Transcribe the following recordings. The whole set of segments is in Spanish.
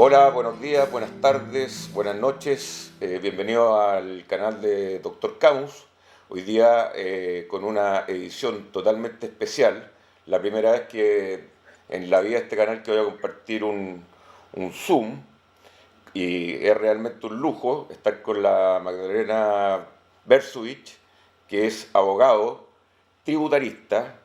Hola, buenos días, buenas tardes, buenas noches. Bienvenido al canal de Doctor Camus. Hoy día con una edición totalmente especial. La primera vez que en la vida de este canal que voy a compartir un Zoom y es realmente un lujo estar con la Magdalena Bersovich, que es abogado, tributarista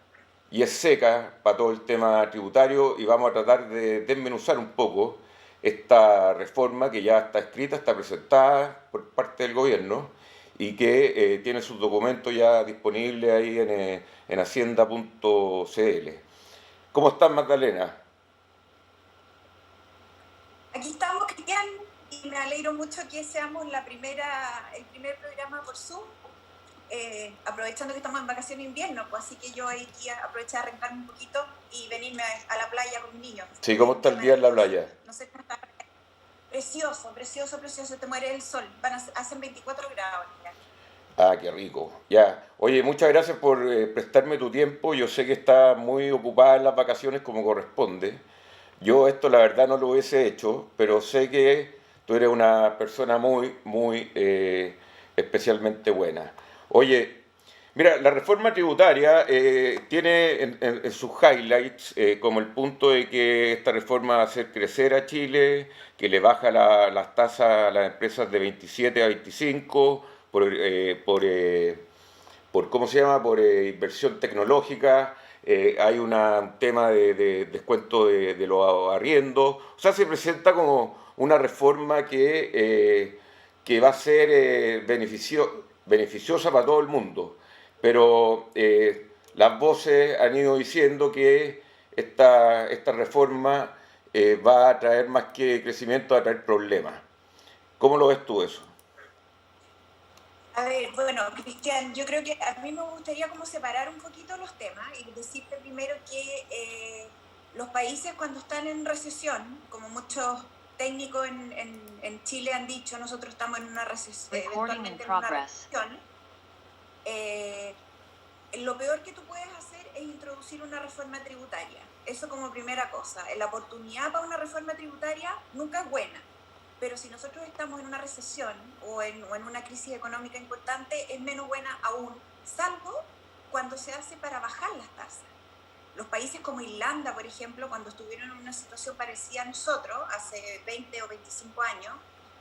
y es seca para todo el tema tributario y vamos a tratar de desmenuzar un poco esta reforma que ya está escrita, está presentada por parte del gobierno y que tiene sus documentos ya disponibles ahí en hacienda.cl. ¿Cómo estás, Magdalena? Aquí estamos, Cristian, y me alegro mucho que seamos el primer programa por Zoom, aprovechando que estamos en vacaciones de invierno, pues así que yo aquí aproveché de arrancarme un poquito y venirme a la playa con mis niños. Sí, ¿cómo Un está día el día en la maravilloso. playa? No sé cómo está. Precioso, precioso, precioso, te muere el sol. Hacen 24 grados ya. Ah, qué rico. Ya. Oye, muchas gracias por prestarme tu tiempo. Yo sé que estás muy ocupada en las vacaciones como corresponde. Yo esto la verdad no lo hubiese hecho, pero sé que tú eres una persona muy especialmente buena. Oye, mira, la reforma tributaria tiene en sus highlights como el punto de que esta reforma va a hacer crecer a Chile, que le baja las tasas a las empresas de 27 a 25 por ¿cómo se llama? Por inversión tecnológica. Hay un tema de descuento de los arriendos. O sea, se presenta como una reforma que va a ser beneficiosa para todo el mundo. Pero las voces han ido diciendo que esta reforma va a traer más que crecimiento, va a traer problemas. ¿Cómo lo ves tú eso? A ver, bueno, Cristian, yo creo que a mí me gustaría como separar un poquito los temas y decirte primero que los países cuando están en recesión, como muchos técnicos en Chile han dicho, nosotros estamos en una recesión, eventualmente en una recesión, eh, lo peor que tú puedes hacer es introducir una reforma tributaria. Eso como primera cosa. La oportunidad para una reforma tributaria nunca es buena, pero si nosotros estamos en una recesión o en una crisis económica importante, es menos buena aún, salvo cuando se hace para bajar las tasas. Los países como Irlanda, por ejemplo, cuando estuvieron en una situación parecida a nosotros, hace 20 o 25 años,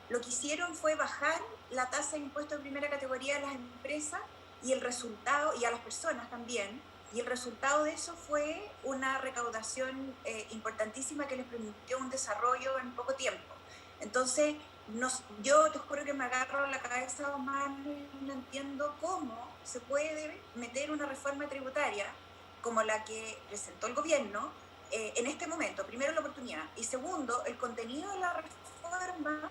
lo que hicieron fue bajar la tasa de impuesto de primera categoría a las empresas y el resultado, y a las personas también, y el resultado de eso fue una recaudación importantísima que les permitió un desarrollo en poco tiempo. Entonces, yo te juro que me agarro la cabeza humana y no entiendo cómo se puede meter una reforma tributaria como la que presentó el gobierno en este momento. Primero, la oportunidad. Y segundo, el contenido de la reforma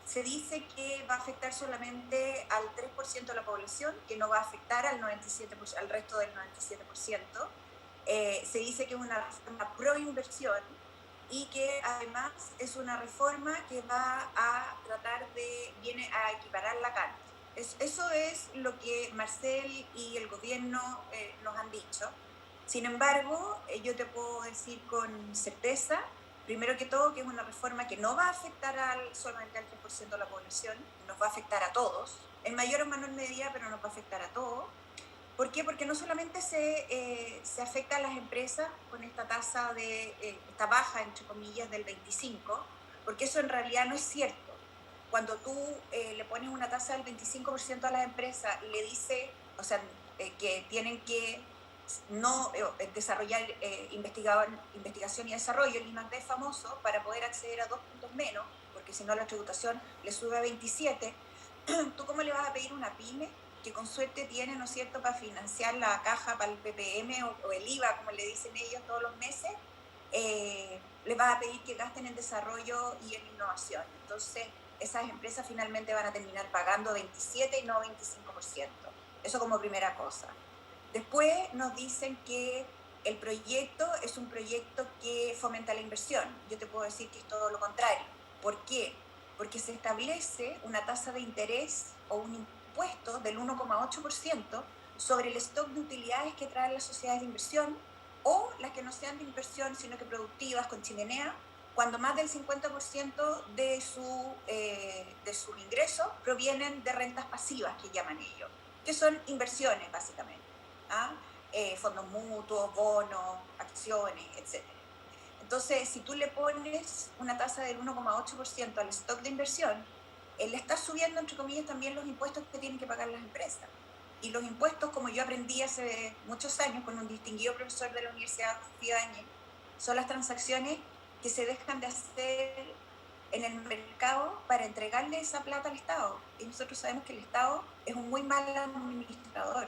se dice que va a afectar solamente al 3% de la población, que no va a afectar al 97%, al resto del 97%. Se dice que es una reforma pro inversión y que además es una reforma que va a viene a equiparar la carta. Eso es lo que Marcel y el gobierno nos han dicho. Sin embargo, yo te puedo decir con certeza, primero que todo, que es una reforma que no va a afectar solamente al 3% de la población, nos va a afectar a todos, en mayor o menor medida, pero nos va a afectar a todos. ¿Por qué? Porque no solamente se afecta a las empresas con esta tasa esta baja, entre comillas, del 25, porque eso en realidad no es cierto. Cuando tú le pones una tasa del 25% a las empresas y le dices, o sea, que tienen que no desarrollar investigación y desarrollo, el I+D famoso, para poder acceder a 2 puntos menos, porque si no la tributación le sube a 27, ¿tú cómo le vas a pedir una pyme que con suerte tiene, ¿no es cierto?, para financiar la caja para el PPM o el IVA, como le dicen ellos todos los meses, les vas a pedir que gasten en desarrollo y en innovación? Entonces, esas empresas finalmente van a terminar pagando 27 y no 25%. Eso como primera cosa. Después nos dicen que el proyecto es un proyecto que fomenta la inversión. Yo te puedo decir que es todo lo contrario. ¿Por qué? Porque se establece una tasa de interés o un impuesto del 1,8% sobre el stock de utilidades que traen las sociedades de inversión o las que no sean de inversión, sino que productivas con chimenea, cuando más del 50% de sus ingresos provienen de rentas pasivas, que llaman ellos, que son inversiones básicamente, ¿ah? Fondos mutuos, bonos, acciones, etc. Entonces, si tú le pones una tasa del 1,8% al stock de inversión, él está subiendo, entre comillas, también los impuestos que tienen que pagar las empresas. Y los impuestos, como yo aprendí hace muchos años con un distinguido profesor de la Universidad de Áñez, son las transacciones que se dejan de hacer en el mercado para entregarle esa plata al Estado. Y nosotros sabemos que el Estado es un muy mal administrador,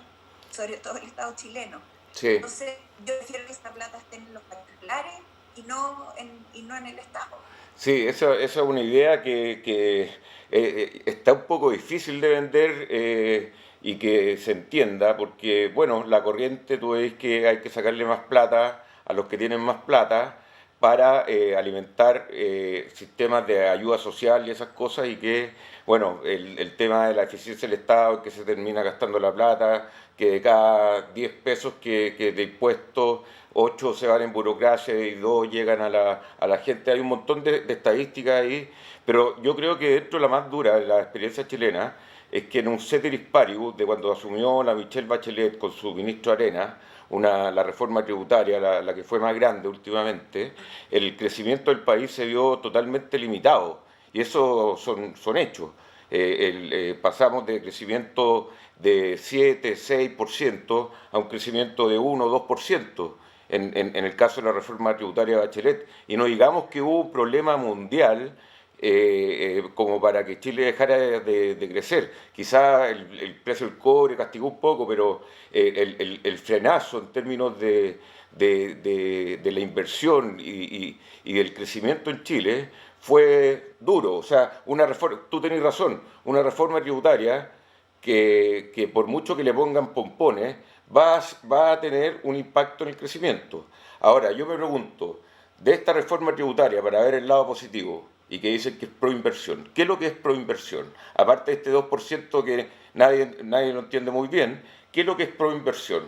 sobre todo el Estado chileno. Sí. Entonces, yo prefiero que esa plata esté en los particulares y no en el Estado. Sí, esa es una idea que está un poco difícil de vender y que se entienda, porque, bueno, la corriente, tú ves que hay que sacarle más plata a los que tienen más plata para alimentar sistemas de ayuda social y esas cosas, y que, bueno, el tema de la eficiencia del Estado, que se termina gastando la plata, que de cada 10 pesos que de impuestos, 8 se van en burocracia y 2 llegan a la gente. Hay un montón de estadísticas ahí, pero yo creo que dentro de la más dura de la experiencia chilena es que en un ceteris paribus de cuando asumió la Michelle Bachelet con su ministro Arena, la reforma tributaria, la que fue más grande últimamente, el crecimiento del país se vio totalmente limitado. Y eso son hechos. Pasamos de crecimiento de 7, 6% a un crecimiento de 1 o 2% en el caso de la reforma tributaria de Bachelet. Y no digamos que hubo un problema mundial como para que Chile dejara de crecer. Quizá el precio del cobre castigó un poco, pero el frenazo en términos de la inversión y del crecimiento en Chile fue duro. O sea, una reforma, tú tenés razón, una reforma tributaria que por mucho que le pongan pompones, va a tener un impacto en el crecimiento. Ahora, yo me pregunto, de esta reforma tributaria, para ver el lado positivo, y que dicen que es proinversión, ¿qué es lo que es proinversión? Aparte de este 2% que nadie lo entiende muy bien, ¿qué es lo que es proinversión?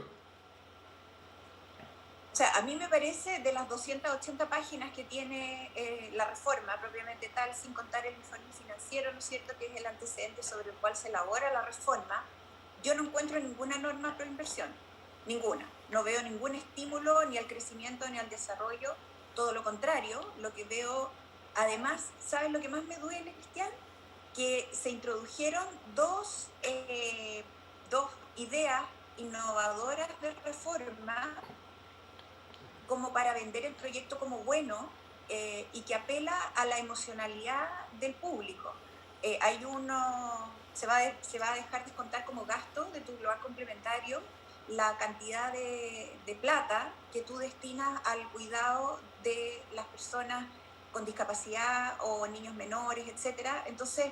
O sea, a mí me parece, de las 280 páginas que tiene la reforma propiamente tal, sin contar el informe financiero, ¿no es cierto?, que es el antecedente sobre el cual se elabora la reforma, yo no encuentro ninguna norma pro inversión, ninguna. No veo ningún estímulo ni al crecimiento ni al desarrollo, todo lo contrario. Lo que veo, además, ¿sabes lo que más me duele, Cristian? Que se introdujeron dos ideas innovadoras de reforma como para vender el proyecto como bueno y que apela a la emocionalidad del público. Se va a dejar descontar como gasto de tu global complementario la cantidad de plata que tú destinas al cuidado de las personas con discapacidad o niños menores, etcétera. Entonces,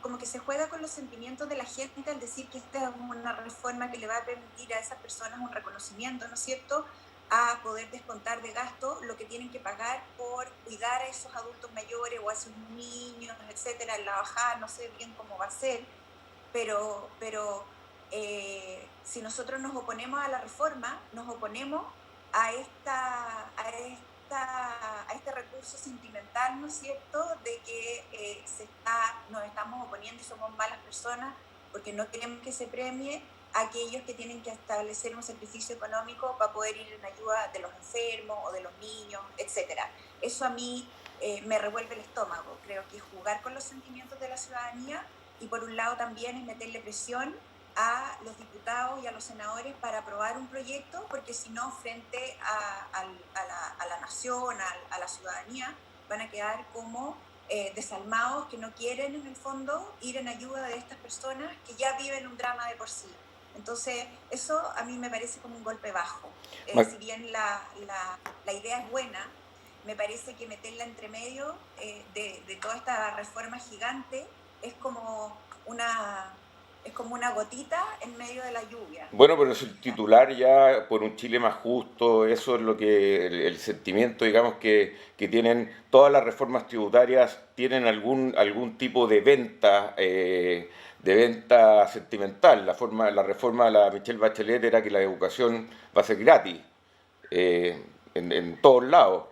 como que se juega con los sentimientos de la gente al decir que esta es una reforma que le va a permitir a esas personas un reconocimiento, ¿no es cierto?, a poder descontar de gasto lo que tienen que pagar por cuidar a esos adultos mayores o a esos niños, etcétera, en la bajada. No sé bien cómo va a ser, pero si nosotros nos oponemos a la reforma, nos oponemos a este recurso sentimental, ¿no es cierto?, de que nos estamos oponiendo y somos malas personas porque no queremos que se premie a aquellos que tienen que establecer un sacrificio económico para poder ir en ayuda de los enfermos o de los niños, etcétera. Eso a mí me revuelve el estómago. Creo que es jugar con los sentimientos de la ciudadanía y por un lado también es meterle presión a los diputados y a los senadores para aprobar un proyecto, porque si no, frente a la nación, a la ciudadanía, van a quedar como desalmados, que no quieren en el fondo ir en ayuda de estas personas que ya viven un drama de por sí. Entonces, eso a mí me parece como un golpe bajo. Si bien la idea es buena, me parece que meterla entre medio de toda esta reforma gigante es como una gotita en medio de la lluvia. Bueno, pero es el titular ya por un Chile más justo, eso es lo que el sentimiento, digamos, que tienen todas las reformas tributarias, tienen algún tipo de venta sentimental. La reforma de la Michelle Bachelet era que la educación va a ser gratis en todos lados.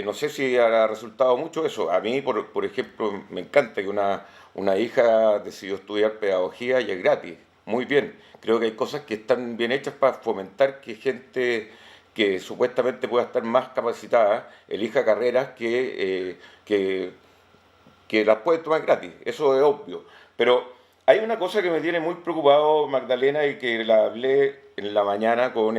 No sé si ha resultado mucho eso. A mí, por ejemplo, me encanta que una hija decidió estudiar pedagogía y es gratis. Muy bien. Creo que hay cosas que están bien hechas para fomentar que gente que supuestamente pueda estar más capacitada elija carreras que las puede tomar gratis, eso es obvio. Pero hay una cosa que me tiene muy preocupado, Magdalena, y que la hablé en la mañana con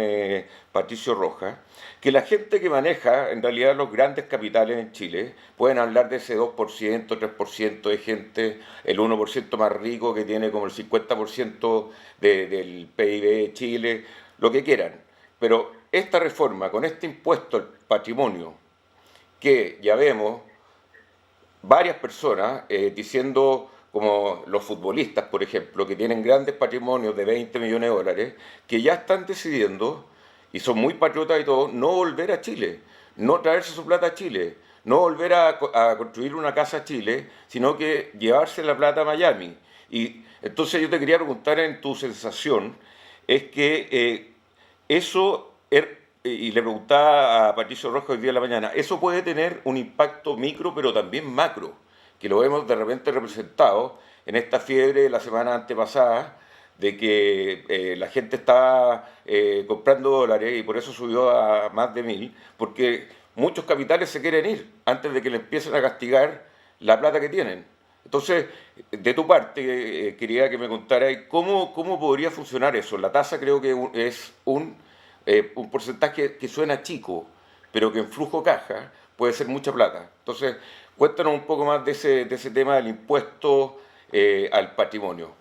Patricio Rojas, que la gente que maneja en realidad los grandes capitales en Chile pueden hablar de ese 2%, 3% de gente, el 1% más rico que tiene como el 50% del PIB de Chile, lo que quieran. Pero esta reforma, con este impuesto al patrimonio, que ya vemos varias personas diciendo, como los futbolistas, por ejemplo, que tienen grandes patrimonios de 20 millones de dólares, que ya están decidiendo, y son muy patriotas y todo, no volver a Chile, no traerse su plata a Chile, no volver a construir una casa a Chile, sino que llevarse la plata a Miami. Y entonces yo te quería preguntar en tu sensación, es que eso, y le preguntaba a Patricio Rojas hoy día de la mañana, eso puede tener un impacto micro, pero también macro, que lo vemos de repente representado en esta fiebre de la semana antepasada, de que la gente estaba comprando dólares y por eso subió a más de 1.000, porque muchos capitales se quieren ir antes de que le empiecen a castigar la plata que tienen. Entonces, de tu parte, quería que me contaras cómo podría funcionar eso. La tasa creo que es un porcentaje que suena chico, pero que en flujo caja puede ser mucha plata. Entonces, cuéntanos un poco más de ese tema del impuesto al patrimonio.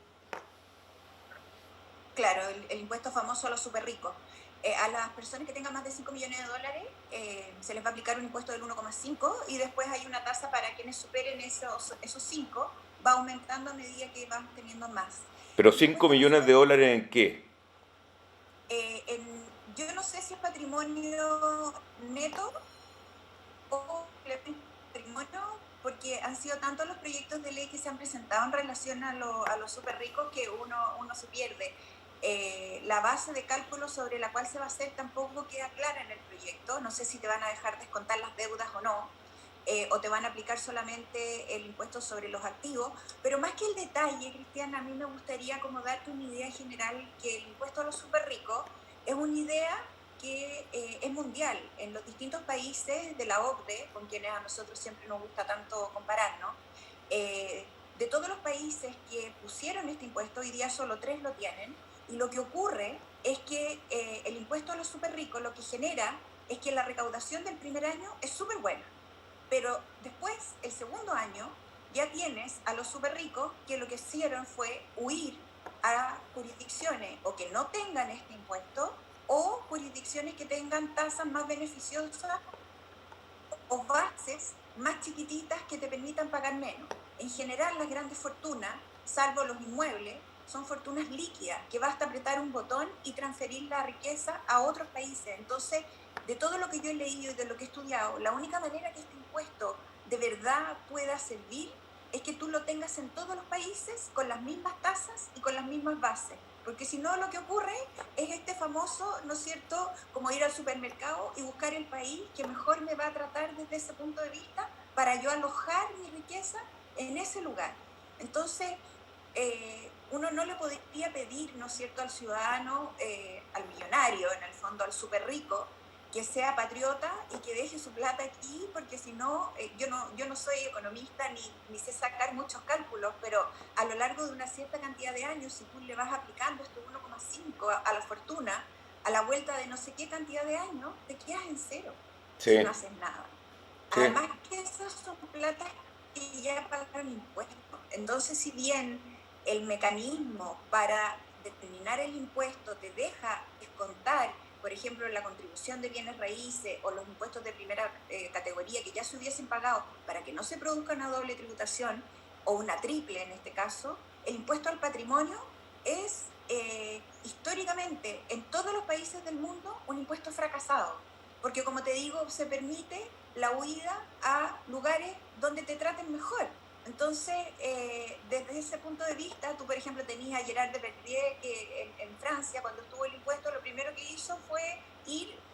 Claro, el impuesto famoso a los súper ricos. A las personas que tengan más de 5 millones de dólares se les va a aplicar un impuesto del 1,5 y después hay una tasa para quienes superen esos 5, va aumentando a medida que van teniendo más. Pero El 5 impuesto a los millones súper de ricos, dólares en qué? yo no sé si es patrimonio neto o patrimonio, porque han sido tantos los proyectos de ley que se han presentado en relación a los súper ricos que uno se pierde. La base de cálculo sobre la cual se va a hacer tampoco queda clara en el proyecto. No sé si te van a dejar descontar las deudas o no, o te van a aplicar solamente el impuesto sobre los activos. Pero más que el detalle, Cristian, a mí me gustaría como darte una idea general que el impuesto a los súper ricos es una idea que es mundial. En los distintos países de la OCDE, con quienes a nosotros siempre nos gusta tanto compararnos, de todos los países que pusieron este impuesto, hoy día solo 3 lo tienen, y lo que ocurre es que el impuesto a los súper ricos lo que genera es que la recaudación del primer año es súper buena, pero después, el segundo año, ya tienes a los súper ricos que lo que hicieron fue huir a jurisdicciones o que no tengan este impuesto o jurisdicciones que tengan tasas más beneficiosas o bases más chiquititas que te permitan pagar menos. En general, las grandes fortunas, salvo los inmuebles, son fortunas líquidas, que basta apretar un botón y transferir la riqueza a otros países. Entonces, de todo lo que yo he leído y de lo que he estudiado, la única manera que este impuesto de verdad pueda servir es que tú lo tengas en todos los países con las mismas tasas y con las mismas bases. Porque si no, lo que ocurre es este famoso, ¿no es cierto?, como ir al supermercado y buscar el país que mejor me va a tratar desde ese punto de vista para yo alojar mi riqueza en ese lugar. Entonces, uno no le podría pedir, ¿no es cierto?, al ciudadano, al millonario, en el fondo al súper rico, que sea patriota y que deje su plata aquí, porque si no, yo no soy economista ni sé sacar muchos cálculos, pero a lo largo de una cierta cantidad de años, si tú le vas aplicando esto 1,5 a la fortuna, a la vuelta de no sé qué cantidad de años, te quedas en cero si Sí, no haces nada. sí. Además que esas son platas que ya pagaron impuestos. Entonces, si bien el mecanismo para determinar el impuesto te deja descontar, por ejemplo, la contribución de bienes raíces o los impuestos de primera categoría que ya se hubiesen pagado para que no se produzca una doble tributación o una triple en este caso, el impuesto al patrimonio es históricamente en todos los países del mundo un impuesto fracasado, porque como te digo, se permite la huida a lugares donde te traten mejor. Entonces, desde ese punto de vista, tú, por ejemplo, tenías a Gerard Depardieu, que en Francia, cuando estuvo el impuesto, lo primero que hizo fue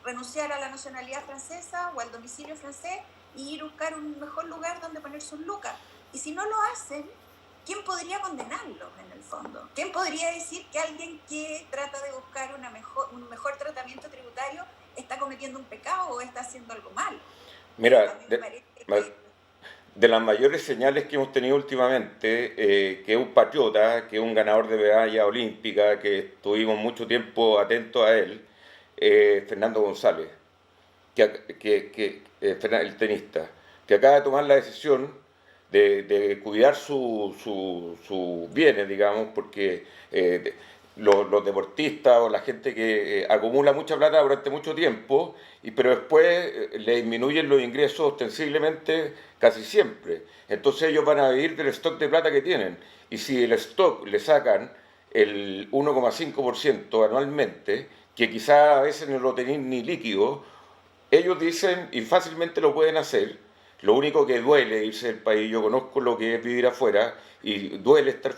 renunciar a la nacionalidad francesa o al domicilio francés y ir a buscar un mejor lugar donde poner sus lucas. Y si no lo hacen, ¿quién podría condenarlos en el fondo? ¿Quién podría decir que alguien que trata de buscar un mejor tratamiento tributario está cometiendo un pecado o está haciendo algo malo? A Mira, mí me parece que... de las mayores señales que hemos tenido últimamente, que es un patriota, que es un ganador de medalla olímpica, que estuvimos mucho tiempo atentos a él, Fernando González, el tenista, que acaba de tomar la decisión de cuidar sus bienes, digamos, porque los deportistas o la gente que acumula mucha plata durante mucho tiempo, pero después le disminuyen los ingresos ostensiblemente casi siempre. Entonces ellos van a vivir del stock de plata que tienen. Y si el stock le sacan el 1,5% anualmente, que quizás a veces no lo tenéis ni líquido, ellos dicen, y fácilmente lo pueden hacer, lo único que duele irse del país, yo conozco lo que es vivir afuera y duele estar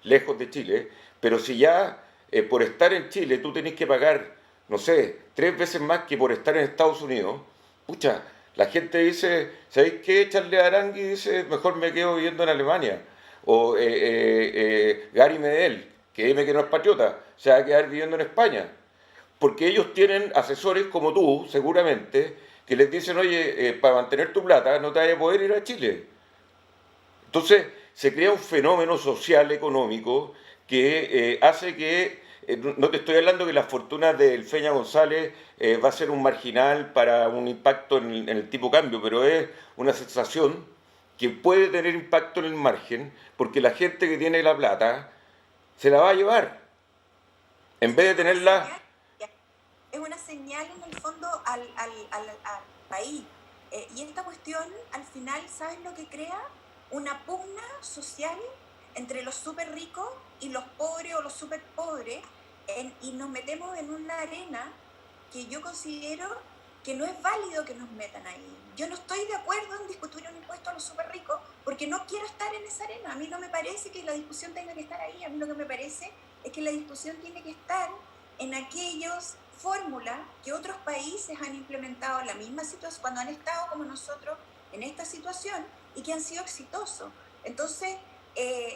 lejos de Chile, pero si ya por estar en Chile tú tenés que pagar, no sé, 3 veces más que por estar en Estados Unidos, pucha, la gente dice, ¿sabéis qué? Charles Arangui dice, mejor me quedo viviendo en Alemania. O Gary Medel, que dime que no es patriota, se va a quedar viviendo en España. Porque ellos tienen asesores como tú, seguramente, que les dicen, oye, para mantener tu plata no te vayas a poder ir a Chile. Entonces se crea un fenómeno social, económico, que hace que, no te estoy hablando que la fortuna del Feña González va a ser un marginal para un impacto en el tipo de cambio, pero es una sensación que puede tener impacto en el margen, porque la gente que tiene la plata se la va a llevar, en Es que vez de tenerla. es una señal en el fondo al país. Y esta cuestión, al final, ¿sabes lo que crea? Una pugna social entre los súper ricos y los pobres o los súper pobres, y nos metemos en una arena que yo considero que no es válido que nos metan ahí. Yo no estoy de acuerdo en discutir un impuesto a los súper ricos porque no quiero estar en esa arena. A mí no me parece que la discusión tenga que estar ahí. A mí lo que me parece es que la discusión tiene que estar en aquellas fórmulas que otros países han implementado en la misma situación, cuando han estado como nosotros en esta situación y que han sido exitosos. Entonces,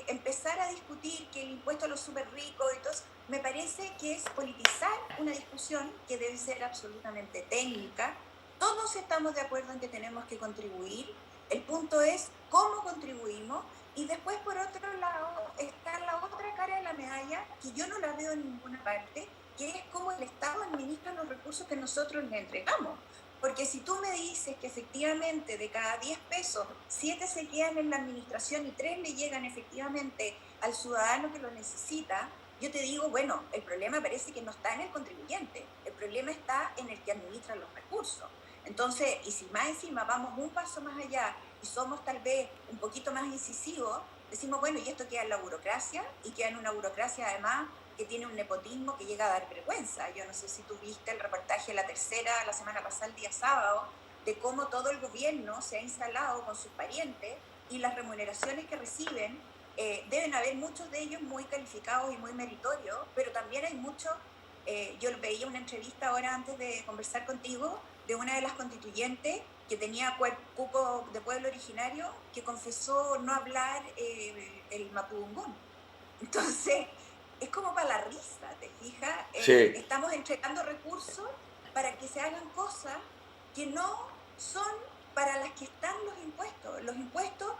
empezar a discutir que el impuesto a los súper ricos y todo, me parece que es politizar una discusión que debe ser absolutamente técnica. Todos estamos de acuerdo en que tenemos que contribuir. El punto es cómo contribuimos. Y después, por otro lado, está la otra cara de la medalla, que yo no la veo en ninguna parte, que es cómo el Estado administra los recursos que nosotros le entregamos. Porque si tú me dices que efectivamente de cada 10 pesos, 7 se quedan en la administración y 3 le llegan efectivamente al ciudadano que lo necesita, yo te digo, bueno, el problema parece que no está en el contribuyente, el problema está en el que administra los recursos. Entonces, y si más encima vamos un paso más allá y somos tal vez un poquito más incisivos, decimos, bueno, y esto queda en la burocracia, y queda en una burocracia además que tiene un nepotismo que llega a dar vergüenza. Yo no sé si tú viste el reportaje de La Tercera la semana pasada, el día sábado, de cómo todo el gobierno se ha instalado con sus parientes y las remuneraciones que reciben, deben haber muchos de ellos muy calificados y muy meritorios, pero también hay muchos, yo veía una entrevista ahora antes de conversar contigo, de una de las constituyentes que tenía cupo de pueblo originario, que confesó no hablar el mapudungún. Entonces, es como para la risa, ¿te fijas? Sí. Estamos entregando recursos para que se hagan cosas que no son para las que están los impuestos. Los impuestos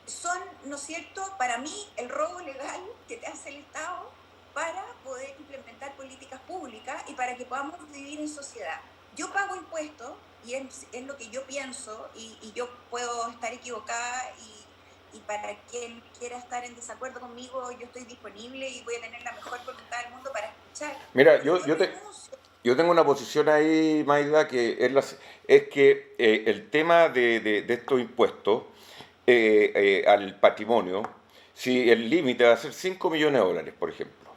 son, ¿no es cierto?, para mí el robo legal que te hace el Estado para poder implementar políticas públicas y para que podamos vivir en sociedad. Yo pago impuestos y es lo que yo pienso, y yo puedo estar equivocada, y para quien quiera estar en desacuerdo conmigo, yo estoy disponible y voy a tener la mejor voluntad del mundo para escuchar. Mira, Pero yo renuncio. yo tengo una posición ahí, Maida, que es que el tema de estos impuestos al patrimonio, si el límite va a ser 5 millones de dólares, por ejemplo,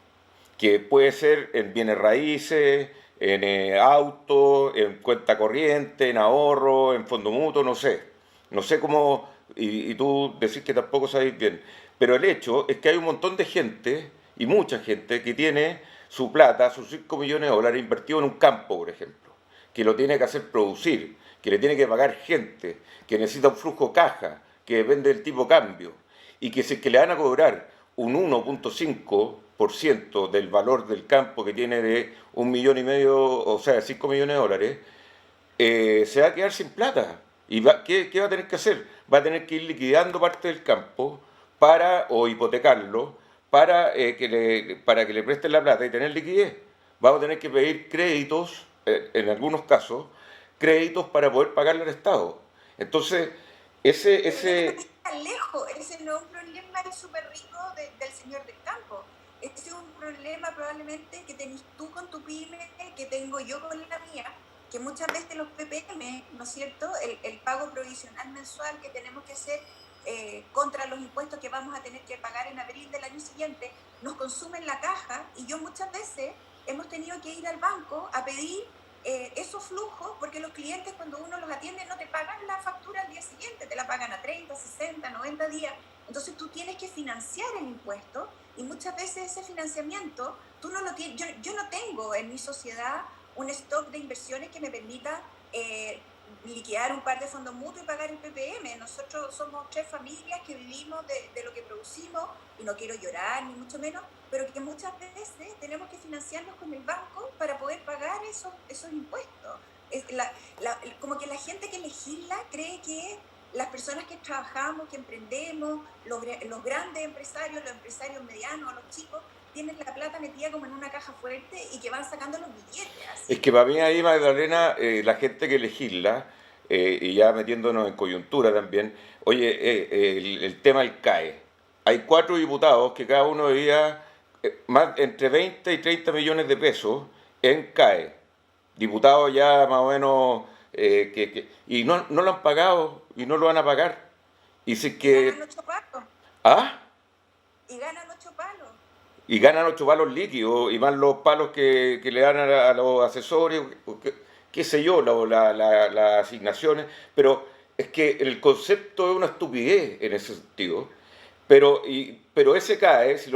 que puede ser en bienes raíces, en auto, en cuenta corriente, en ahorro, en fondo mutuo, no sé. No sé cómo, y tú decís que tampoco sabéis bien, pero el hecho es que hay un montón de gente, y mucha gente, que tiene su plata, sus 5 millones de dólares invertido en un campo, por ejemplo, que lo tiene que hacer producir, que le tiene que pagar gente, que necesita un flujo caja, que depende del tipo de cambio, y que si es que le van a cobrar un 1,5% del valor del campo que tiene de 1,5 millones, o sea, 5 millones de dólares, se va a quedar sin plata. ¿Y qué va a tener que hacer? Va a tener que ir liquidando parte del campo o hipotecarlo para que le presten la plata y tener liquidez. Vamos a tener que pedir créditos, en algunos casos, créditos para poder pagarle al Estado. Entonces, ese, Pero yo no me ese, voy tan lejos, ese no es un problema del súper rico del señor del campo. Ese es un problema probablemente que tenés tú con tu pyme, que tengo yo con la mía, que muchas veces los PPM, ¿no es cierto? El pago provisional mensual que tenemos que hacer contra los impuestos que vamos a tener que pagar en abril del año siguiente, nos consumen la caja y yo muchas veces hemos tenido que ir al banco a pedir esos flujos, porque los clientes cuando uno los atiende no te pagan la factura al día siguiente, te la pagan a 30, 60, 90 días. Entonces tú tienes que financiar el impuesto y muchas veces ese financiamiento tú no lo tienes. Yo no tengo en mi sociedad un stock de inversiones que me permita liquidar un par de fondos mutuos y pagar el PPM. Nosotros somos 3 familias que vivimos de lo que producimos y no quiero llorar ni mucho menos, pero que muchas veces tenemos que financiarnos con el banco para poder pagar esos impuestos. Como que la gente que legisla cree que las personas que trabajamos, que emprendemos, los grandes empresarios, los empresarios medianos, los chicos, tienen la plata metida como en una caja fuerte y que van sacando los billetes Es así. que para mí ahí, Magdalena, la gente que legisla, y ya metiéndonos en coyuntura también, oye, el tema del CAE. Hay 4 diputados que cada uno debía más entre 20 y 30 millones de pesos en CAE. Diputados ya más o menos, y no lo han pagado y no lo van a pagar. Y si es Y ganan que, 8 palos. ¿ah? Y ganan 8 palos. Y ganan 8 palos líquidos y más los palos que le dan a los asesores, qué sé yo, las asignaciones, pero es que el concepto es una estupidez en ese sentido. Pero ese cae, si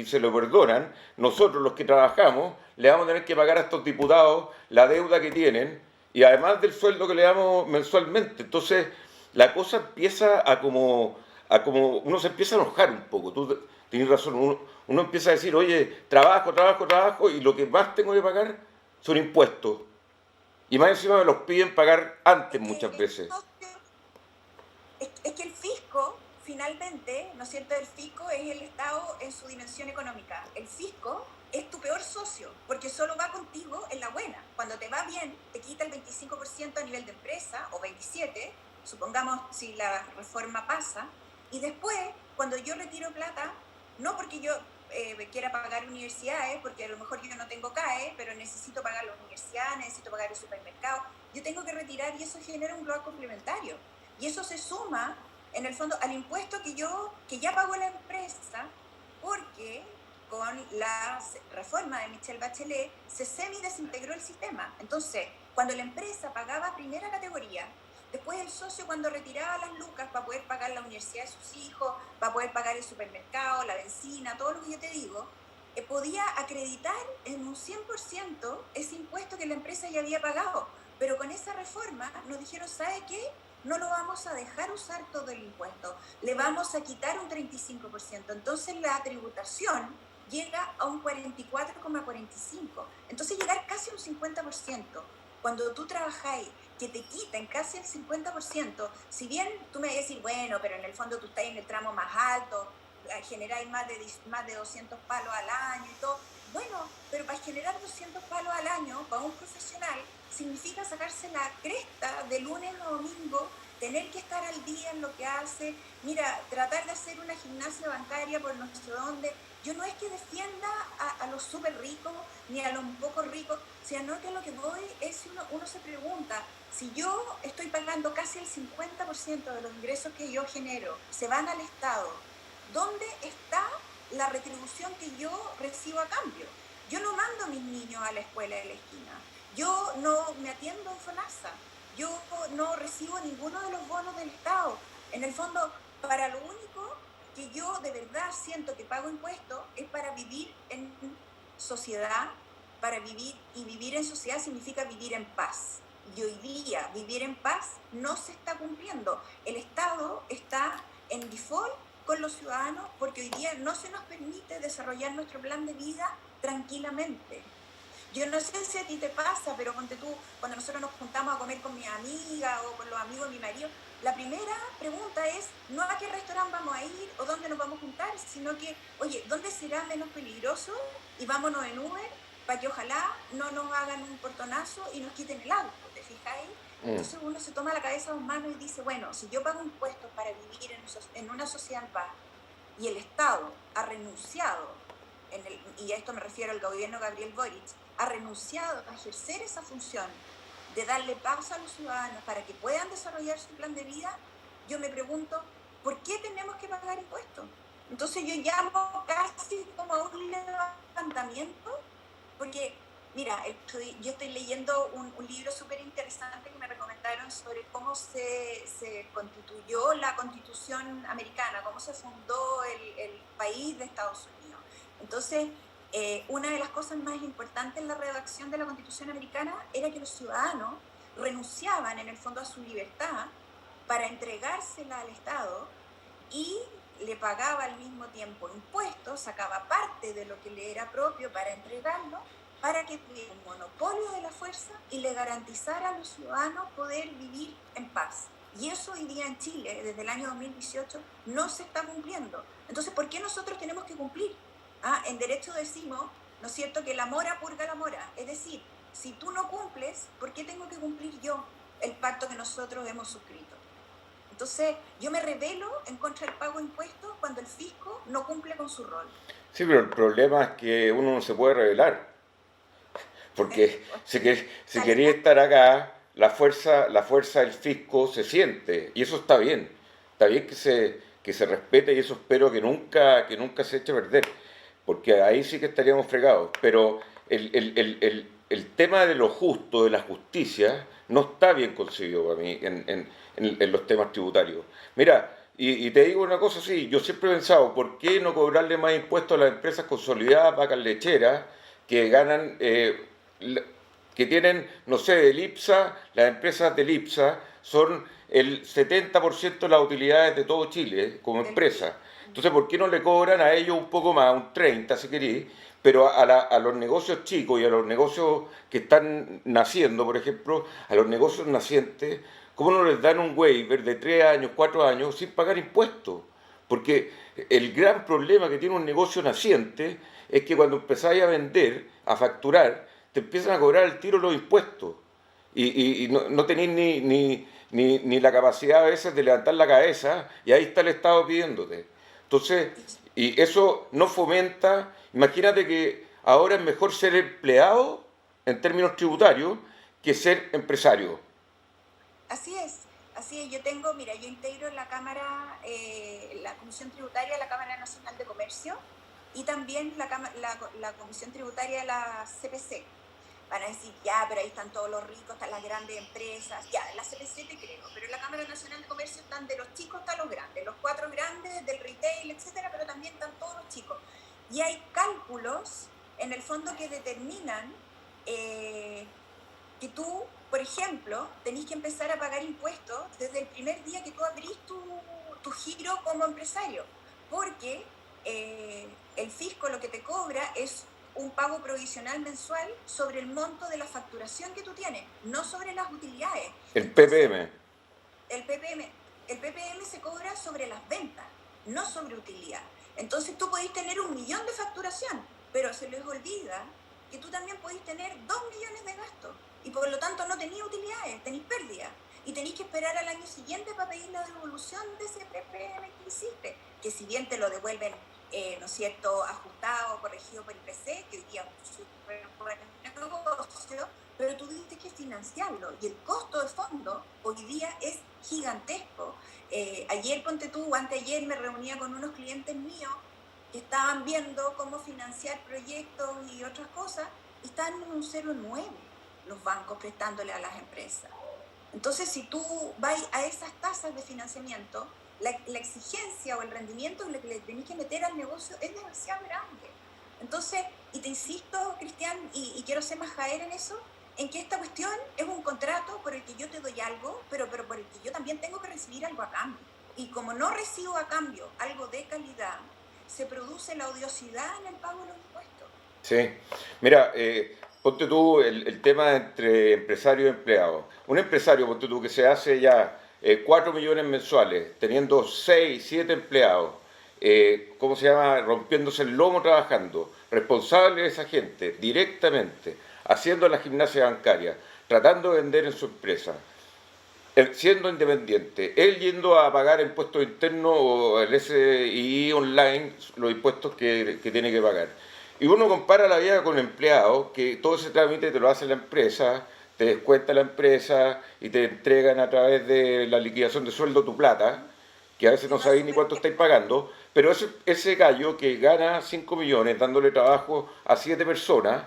se lo perdonan, nosotros los que trabajamos le vamos a tener que pagar a estos diputados la deuda que tienen y además del sueldo que le damos mensualmente. Entonces la cosa empieza a como uno se empieza a enojar un poco. Tú tienes razón, uno empieza a decir, oye, trabajo, trabajo, trabajo y lo que más tengo que pagar son impuestos. Y más encima me los piden pagar antes Es que muchas veces. es que el fisco, finalmente, ¿no es cierto? El fisco es el Estado en su dimensión económica. El fisco es tu peor socio, porque solo va contigo en la buena. Cuando te va bien, te quita el 25% a nivel de empresa, o 27%, supongamos si la reforma pasa, y después, cuando yo retiro plata, no porque yo quiera pagar universidades, porque a lo mejor yo no tengo CAE, pero necesito pagar la universidad, necesito pagar el supermercado, yo tengo que retirar y eso genera un ROA complementario. Y eso se suma, en el fondo, al impuesto que ya pagó la empresa, porque con la reforma de Michelle Bachelet se semi-desintegró el sistema. Entonces, cuando la empresa pagaba primera categoría, después el socio cuando retiraba las lucas para poder pagar la universidad de sus hijos, para poder pagar el supermercado, la benzina, todo lo que yo te digo, podía acreditar en un 100% ese impuesto que la empresa ya había pagado. Pero con esa reforma nos dijeron, ¿sabe qué? No lo vamos a dejar usar todo el impuesto, le vamos a quitar un 35%. Entonces la tributación llega a un 44,45%. Entonces llegar casi a un 50%. Cuando tú trabajáis que te quiten casi el 50%, si bien tú me vas a decir, bueno, pero en el fondo tú estás en el tramo más alto, generáis más de 200 palos al año y todo. Bueno, pero para generar 200 palos al año, para un profesional, significa sacarse la cresta de lunes a domingo, tener que estar al día en lo que hace. Mira, tratar de hacer una gimnasia bancaria por no sé dónde. Yo no es que defienda a los súper ricos ni a los poco ricos, sino que lo que voy es uno se pregunta, si yo estoy pagando casi el 50% de los ingresos que yo genero, se van al Estado, ¿dónde está la retribución que yo recibo a cambio? Yo no mando a mis niños a la escuela de la esquina, yo no me atiendo en FONASA, yo no recibo ninguno de los bonos del Estado. En el fondo, para lo único que yo de verdad siento que pago impuestos es para vivir en sociedad, para vivir, y vivir en sociedad significa vivir en paz. Y hoy día vivir en paz no se está cumpliendo. El Estado está en default con los ciudadanos porque hoy día no se nos permite desarrollar nuestro plan de vida tranquilamente. Yo no sé si a ti te pasa, pero ponte tú, cuando nosotros nos juntamos a comer con mi amiga o con los amigos de mi marido, la primera pregunta es no a qué restaurante vamos a ir o dónde nos vamos a juntar, sino que, oye, ¿dónde será menos peligroso? Y vámonos en Uber para que ojalá no nos hagan un portonazo y nos quiten el auto, ¿te fijáis? Mm. Entonces uno se toma la cabeza a dos manos y dice, bueno, si yo pago impuestos para vivir en una sociedad en paz y el Estado ha renunciado, y a esto me refiero al gobierno de Gabriel Boric, ha renunciado a ejercer esa función de darle paz a los ciudadanos para que puedan desarrollar su plan de vida, yo me pregunto, ¿por qué tenemos que pagar impuestos? Entonces yo llamo casi como a un levantamiento, porque, mira, yo estoy leyendo un libro súper interesante que me recomendaron sobre cómo se constituyó la Constitución americana, cómo se fundó el país de Estados Unidos. Entonces, una de las cosas más importantes en la redacción de la Constitución americana era que los ciudadanos renunciaban en el fondo a su libertad para entregársela al Estado y le pagaba al mismo tiempo impuestos, sacaba parte de lo que le era propio para entregarlo, para que tuviera un monopolio de la fuerza y le garantizara a los ciudadanos poder vivir en paz. Y eso hoy día en Chile, desde el año 2018, no se está cumpliendo. Entonces, ¿por qué nosotros tenemos que cumplir? En derecho decimos, ¿no es cierto?, que la mora purga la mora. Es decir, si tú no cumples, ¿por qué tengo que cumplir yo el pacto que nosotros hemos suscrito? Entonces, yo me rebelo en contra del pago de impuestos cuando el fisco no cumple con su rol. Sí, pero el problema es que uno no se puede revelar, porque si Tal quería cual. estar acá, la fuerza del fisco se siente, y eso está bien que se respete y eso espero que nunca se eche a perder, porque ahí sí que estaríamos fregados, pero el tema de lo justo, de la justicia, no está bien concebido para mí en los temas tributarios. Mira, y te digo una cosa, sí, yo siempre he pensado, ¿por qué no cobrarle más impuestos a las empresas consolidadas, vacas lecheras, que ganan, que tienen, no sé, del IPSA, las empresas del IPSA son el 70% de las utilidades de todo Chile como Del PIB. empresa. Entonces, ¿por qué no le cobran a ellos un poco más, un 30 si queréis, pero a los negocios chicos y a los negocios que están naciendo, por ejemplo, a los negocios nacientes, ¿cómo no les dan un waiver de 3 años, 4 años sin pagar impuestos? Porque el gran problema que tiene un negocio naciente es que cuando empezáis a vender, a facturar, te empiezan a cobrar el tiro los impuestos. Y no tenéis ni la capacidad a veces de levantar la cabeza y ahí está el Estado pidiéndote. Entonces, y eso no fomenta, imagínate que ahora es mejor ser empleado en términos tributarios que ser empresario. Así es, así es. Yo tengo, mira, yo integro en la Cámara, la Comisión Tributaria de la Cámara Nacional de Comercio y también la Comisión Tributaria de la CPC. Van a decir, ya, pero ahí están todos los ricos, están las grandes empresas, ya, la CPC te creo, pero en la Cámara Nacional de Comercio están de los chicos hasta los grandes, los cuatro grandes del retail, etcétera, pero también están todos los chicos. Y hay cálculos, en el fondo, que determinan que tú, por ejemplo, tenés que empezar a pagar impuestos desde el primer día que tú abrís tu giro como empresario, porque el fisco lo que te cobra es un pago provisional mensual sobre el monto de la facturación que tú tienes, no sobre las utilidades. El Entonces, PPM. el PPM, el PPM se cobra sobre las ventas, no sobre utilidad. Entonces tú podés tener 1.000.000 de facturación, pero se les olvida que tú también podés tener 2.000.000 de gastos y por lo tanto no tenéis utilidades, tenéis pérdidas y tenéis que esperar al año siguiente para pedir la devolución de ese PPM que hiciste, que si bien te lo devuelven, ¿no es cierto?, ajustado, corregido por IPC, que hoy día es un súper buen negocio, pero tú tienes que financiarlo y el costo de fondo hoy día es gigantesco. Ayer, ponte tú, anteayer me reunía con unos clientes míos que estaban viendo cómo financiar proyectos y otras cosas y están en un 0,9 los bancos prestándole a las empresas. Entonces, si tú vas a esas tasas de financiamiento, la exigencia o el rendimiento que le tenés que meter al negocio es demasiado grande. Entonces, y te insisto, Cristian, y quiero ser más jaer en eso, en que esta cuestión es un contrato por el que yo te doy algo, pero por el que yo también tengo que recibir algo a cambio. Y como no recibo a cambio algo de calidad, se produce la odiosidad en el pago de los impuestos. Sí. Mira, ponte tú el tema entre empresario y empleado. Un empresario, ponte tú, que se hace ya 4 millones mensuales, teniendo 6 7 empleados, ¿cómo se llama? Rompiéndose el lomo trabajando, responsable de esa gente, directamente, haciendo la gimnasia bancaria, tratando de vender en su empresa, siendo independiente, él yendo a pagar impuestos internos o el SI online, los impuestos que tiene que pagar. Y uno compara la vida con el empleado, que todo ese trámite te lo hace la empresa, te descuenta la empresa y te entregan a través de la liquidación de sueldo tu plata, que a veces no Además, sabéis ni súper cuánto estáis pagando, pero ese gallo que gana 5 millones dándole trabajo a 7 personas,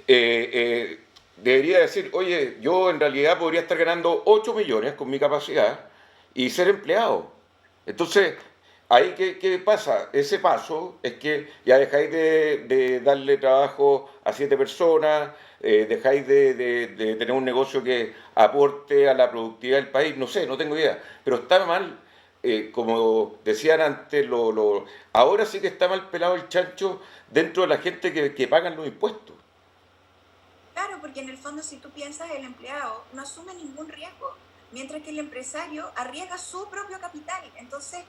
debería decir, oye, yo en realidad podría estar ganando 8 millones con mi capacidad y ser empleado. Entonces, ahí qué pasa? Ese paso es que ya dejáis de darle trabajo a 7 personas, dejáis de tener un negocio que aporte a la productividad del país, no sé, no tengo idea, pero está mal. Como decían antes, ahora sí que está mal pelado el chancho dentro de la gente que pagan los impuestos. claro, porque en el fondo, si tú piensas, el empleado no asume ningún riesgo, mientras que el empresario arriesga su propio capital. Entonces,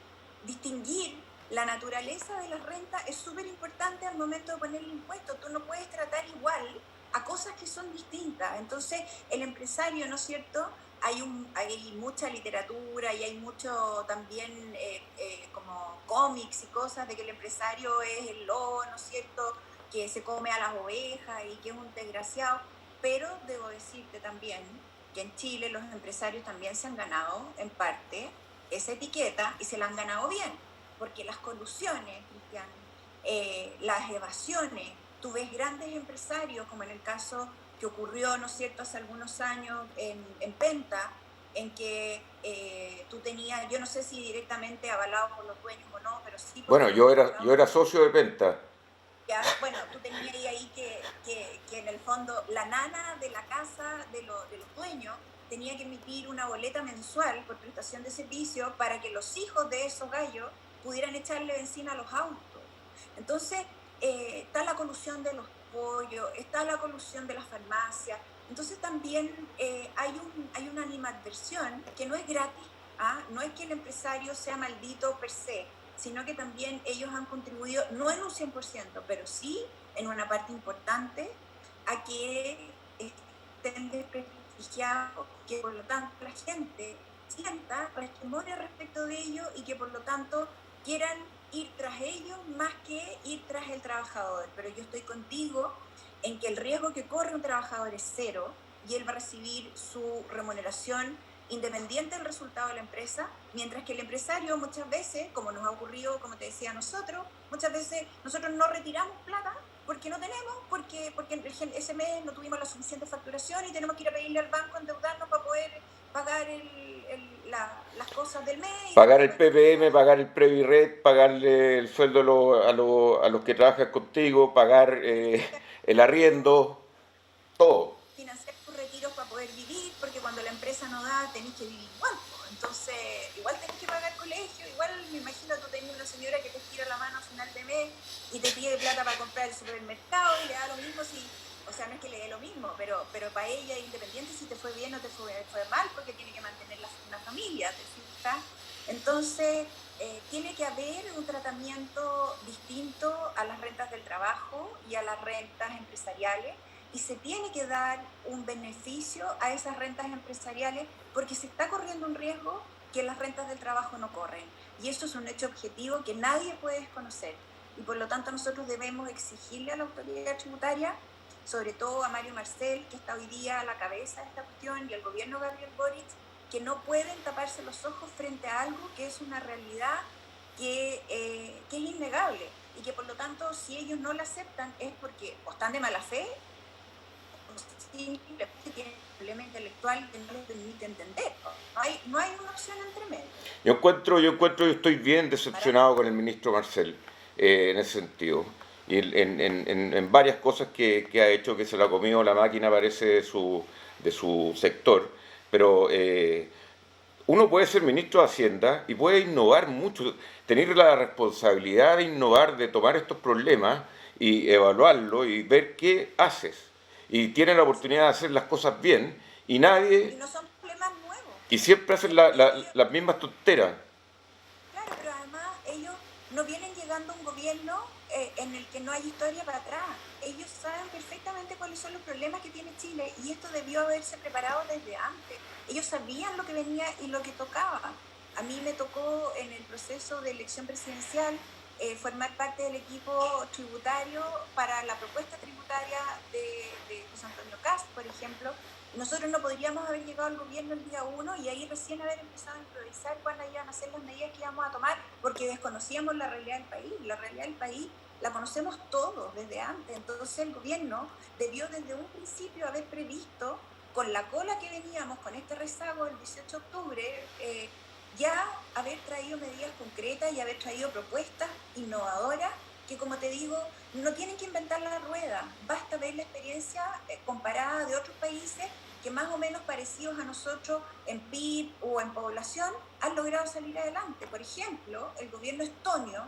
distinguir la naturaleza de la renta es súper importante al momento de poner el impuesto. Tú no puedes tratar igual a cosas que son distintas. Entonces, el empresario, ¿no es cierto? Hay mucha literatura y hay mucho también como cómics y cosas de que el empresario es el lobo, ¿no es cierto? Que se come a las ovejas y que es un desgraciado, pero debo decirte también que en Chile los empresarios también se han ganado en parte esa etiqueta y se la han ganado bien, porque las colusiones, Cristian, las evasiones, tú ves grandes empresarios, como en el caso que ocurrió, ¿no es cierto?, hace algunos años en Penta, en que tú tenías, yo no sé si directamente avalado por los dueños o no, pero sí por Bueno, quienes yo gobernaban. era socio de Penta. ¿Ya? Bueno, tú tenías ahí que en el fondo la nana de la casa de los dueños tenía que emitir una boleta mensual por prestación de servicio para que los hijos de esos gallos pudieran echarle benzina a los autos. Entonces, está la colusión de los pollos, está la colusión de las farmacias. Entonces también hay una animadversión que no es gratis, ¿ah? No es que el empresario sea maldito per se, sino que también ellos han contribuido, no en un 100%, pero sí en una parte importante a que estén desprestigiados, que por lo tanto la gente sienta resquemores respecto de ellos y que por lo tanto quieran ir tras ellos más que ir tras el trabajador. Pero yo estoy contigo en que el riesgo que corre un trabajador es cero y él va a recibir su remuneración independiente del resultado de la empresa, mientras que el empresario muchas veces, como nos ha ocurrido, como te decía a nosotros, muchas veces nosotros no retiramos plata porque no tenemos, porque ese mes no tuvimos la suficiente facturación y tenemos que ir a pedirle al banco endeudarnos para poder pagar las cosas del mes y Pagar después el PPM, pagar el Previred, pagarle el sueldo a los que trabajan contigo, pagar el arriendo, todo. financiar tus retiros para poder vivir, porque cuando la empresa no da, tenés que vivir igual. Po. Entonces, igual tenés que pagar colegio, igual me imagino tú teniendo una señora que te estira la mano a final de mes y te pide plata para comprar el supermercado y le da lo mismo si, o sea, no es que le dé lo mismo, pero para ella es independiente si te fue bien o te fue mal, porque tiene que mantener una familia, ¿te fijas? Entonces, tiene que haber un tratamiento distinto a las rentas del trabajo y a las rentas empresariales y se tiene que dar un beneficio a esas rentas empresariales porque se está corriendo un riesgo que las rentas del trabajo no corren. Y eso es un hecho objetivo que nadie puede desconocer. Y por lo tanto nosotros debemos exigirle a la autoridad tributaria, sobre todo a Mario Marcel, que está hoy día a la cabeza de esta cuestión, y al gobierno de Gabriel Boric, que no pueden taparse los ojos frente a algo que es una realidad que es innegable y que por lo tanto si ellos no la aceptan es porque o están de mala fe simplemente tienen un problema intelectual que no les permite entender. No hay una opción entre medio. Yo estoy bien Para decepcionado con el ministro Marcel en ese sentido. Y en varias cosas que ha hecho, que se lo ha comido la máquina, parece, de su sector. Pero uno puede ser ministro de Hacienda y puede innovar mucho, tener la responsabilidad de innovar, de tomar estos problemas y evaluarlo y ver qué haces. Y tiene la oportunidad de hacer las cosas bien y y nadie, no son problemas nuevos. y siempre hacen Ellos, las mismas tonteras. claro, pero además ellos no vienen llegando a un gobierno en el que no hay historia para atrás. Ellos saben perfectamente cuáles son los problemas que tiene Chile y esto debió haberse preparado desde antes. Ellos sabían lo que venía y lo que tocaba. A mí me tocó en el proceso de elección presidencial formar parte del equipo tributario para la propuesta tributaria de José Antonio Kast, por ejemplo. Nosotros no podríamos haber llegado al gobierno el día 1 y ahí recién haber empezado a improvisar cuáles iban a ser las medidas que íbamos a tomar, porque desconocíamos la realidad del país. La realidad del país la conocemos todos desde antes. Entonces el gobierno debió desde un principio haber previsto, con la cola que veníamos, con este rezago del 18 de octubre, ya haber traído medidas concretas y haber traído propuestas innovadoras que, como te digo, no tienen que inventar la rueda, basta ver la experiencia comparada de otros países que más o menos parecidos a nosotros en PIB o en población han logrado salir adelante. Por ejemplo, el gobierno estonio,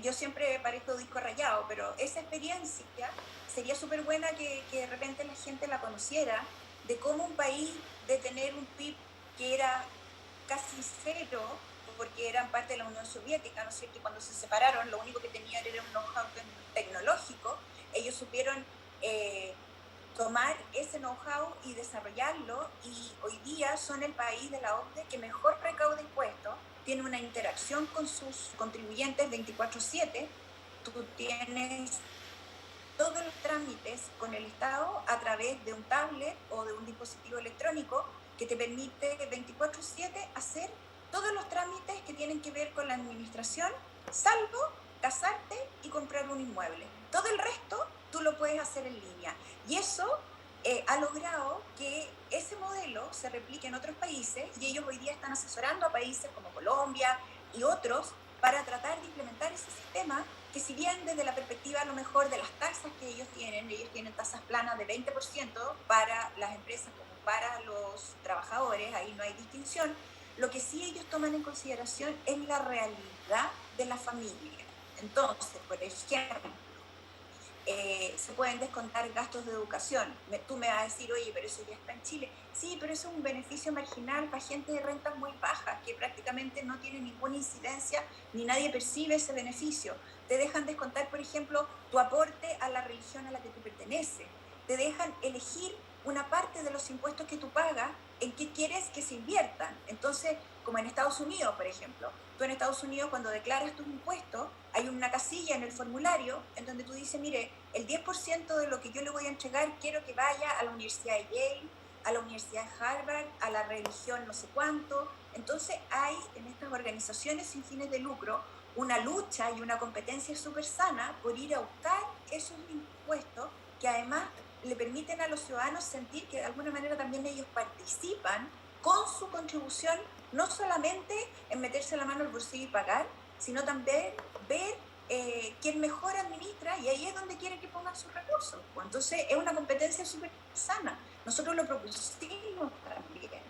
yo siempre parezco disco rayado, pero esa experiencia sería súper buena que de repente la gente la conociera, de cómo un país de tener un PIB que era casi cero, porque eran parte de la Unión Soviética, ¿no es cierto? Y cuando se separaron, lo único que tenían era un know-how tecnológico. Ellos supieron tomar ese know-how y desarrollarlo, y hoy día son el país de la OCDE que mejor recauda impuestos, tiene una interacción con sus contribuyentes 24/7, tú tienes todos los trámites con el Estado a través de un tablet o de un dispositivo electrónico que te permite 24/7 hacer todos los trámites que tienen que ver con la administración, salvo casarte y comprar un inmueble. Todo el resto tú lo puedes hacer en línea. Y eso ha logrado que ese modelo se replique en otros países, y ellos hoy día están asesorando a países como Colombia y otros para tratar de implementar ese sistema que, si bien desde la perspectiva a lo mejor de las tasas que ellos tienen tasas planas de 20% para las empresas como para los trabajadores, ahí no hay distinción. Lo que sí ellos toman en consideración es la realidad de la familia. Entonces, por ejemplo, se pueden descontar gastos de educación. Tú me vas a decir, oye, pero eso ya está en Chile. Sí, pero eso es un beneficio marginal para gente de rentas muy bajas, que prácticamente no tiene ninguna incidencia, ni nadie percibe ese beneficio. Te dejan descontar, por ejemplo, tu aporte a la religión a la que tú perteneces. Te dejan elegir una parte de los impuestos que tú pagas en qué quieres que se inviertan. Entonces, como en Estados Unidos, por ejemplo, tú en Estados Unidos, cuando declaras tus impuestos, hay una casilla en el formulario en donde tú dices, mire, el 10% de lo que yo le voy a entregar quiero que vaya a la Universidad de Yale, a la Universidad de Harvard, a la religión no sé cuánto. Entonces hay en estas organizaciones sin fines de lucro una lucha y una competencia súper sana por ir a buscar esos impuestos que además le permiten a los ciudadanos sentir que de alguna manera también ellos participan con su contribución, no solamente en meterse la mano al bolsillo y pagar, sino también ver quién mejor administra, y ahí es donde quieren que pongan sus recursos. Pues entonces es una competencia súper sana. Nosotros lo propusimos también.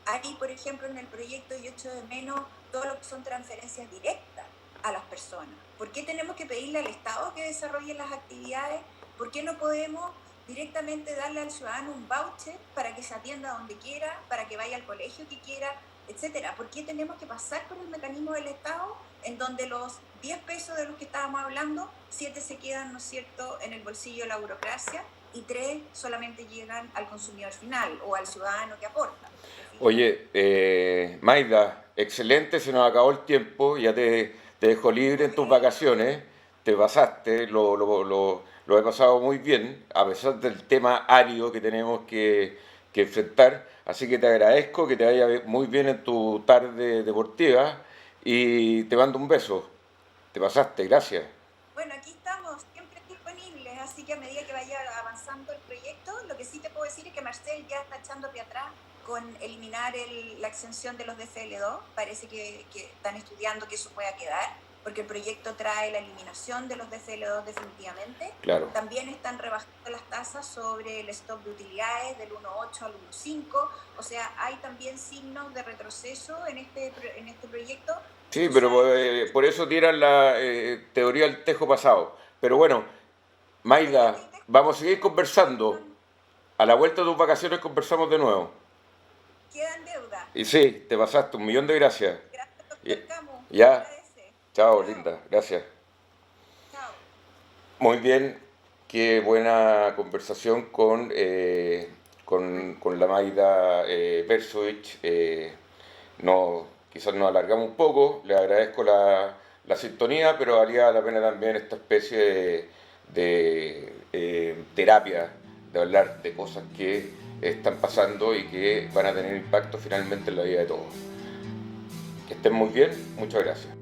Ahí, por ejemplo, en el proyecto yo echo de menos todo lo que son transferencias directas a las personas. ¿Por qué tenemos que pedirle al Estado que desarrolle las actividades? ¿Por qué no podemos directamente darle al ciudadano un voucher para que se atienda donde quiera, para que vaya al colegio que quiera, etcétera? ¿Por qué tenemos que pasar por el mecanismo del Estado en donde los 10 pesos de los que estábamos hablando, 7 se quedan, ¿no es cierto?, en el bolsillo de la burocracia, y 3 solamente llegan al consumidor final o al ciudadano que aporta? Oye, Maida, excelente, se nos acabó el tiempo, ya te dejo libre Muy en tus bien. vacaciones, te pasaste, lo he pasado muy bien, a pesar del tema árido que tenemos que enfrentar, así que te agradezco, que te vaya muy bien en tu tarde deportiva y te mando un beso, te pasaste, gracias. Bueno, aquí estamos siempre disponibles, así Así que a medida que vaya avanzando el proyecto, lo que sí te puedo decir es que Marcel ya está echando pie atrás con eliminar la exención de los DFL2. Parece que están estudiando que eso pueda quedar, porque el proyecto trae la eliminación de los DFL2 definitivamente. Claro. También están rebajando las tasas sobre el stock de utilidades del 1.8 al 1.5. O sea, hay también signos de retroceso en este proyecto. Sí, pero por eso tiran la teoría del tejo pasado. Pero bueno, Mayda, vamos a seguir conversando. A la vuelta de tus vacaciones conversamos de nuevo. Queda en deuda. Y sí, te pasaste. 1.000.000 de gracias. Gracias, doctor Camus. Ya. Chao, linda. Gracias. Chao. Muy bien. Qué buena conversación con la Mayda Bersovich. Quizás nos alargamos un poco. Le agradezco la sintonía, pero valía la pena también esta especie de terapia, de hablar de cosas que están pasando y que van a tener impacto finalmente en la vida de todos. Que estén muy bien, muchas gracias.